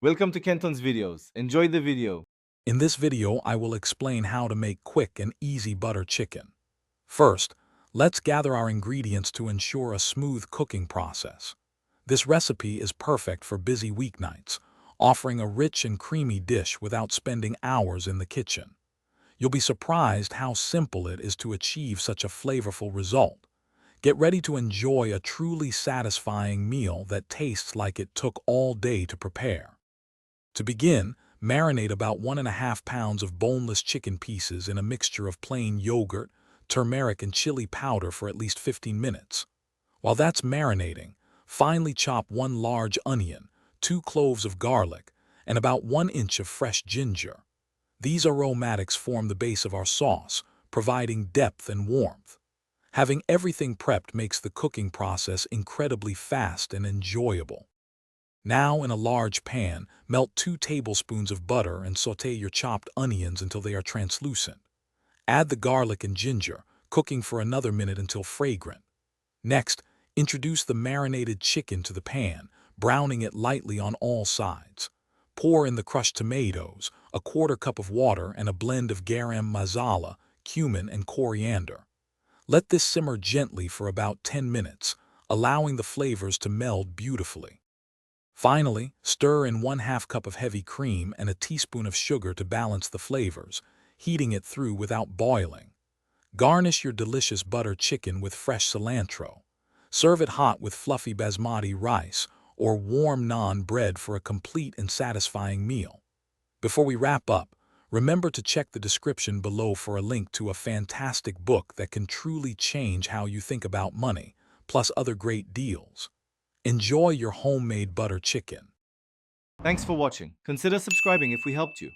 Welcome to Kenton's videos. Enjoy the video. In this video, I will explain how to make quick and easy butter chicken. First, let's gather our ingredients to ensure a smooth cooking process. This recipe is perfect for busy weeknights, offering a rich and creamy dish without spending hours in the kitchen. You'll be surprised how simple it is to achieve such a flavorful result. Get ready to enjoy a truly satisfying meal that tastes like it took all day to prepare. To begin, marinate about 1.5 pounds of boneless chicken pieces in a mixture of plain yogurt, turmeric, and chili powder for at least 15 minutes. While that's marinating, finely chop 1 large onion, 2 cloves of garlic, and about 1 inch of fresh ginger. These aromatics form the base of our sauce, providing depth and warmth. Having everything prepped makes the cooking process incredibly fast and enjoyable. Now, in a large pan, melt 2 tablespoons of butter and sauté your chopped onions until they are translucent. Add the garlic and ginger, cooking for another minute until fragrant. Next, introduce the marinated chicken to the pan, browning it lightly on all sides. Pour in the crushed tomatoes, a 1/4 cup of water, and a blend of garam masala, cumin, and coriander. Let this simmer gently for about 10 minutes, allowing the flavors to meld beautifully. Finally, stir in 1/2 cup of heavy cream and a teaspoon of sugar to balance the flavors, heating it through without boiling. Garnish your delicious butter chicken with fresh cilantro. Serve it hot with fluffy basmati rice or warm naan bread for a complete and satisfying meal. Before we wrap up, remember to check the description below for a link to a fantastic book that can truly change how you think about money, plus other great deals. Enjoy your homemade butter chicken. Thanks for watching. Consider subscribing if we helped you.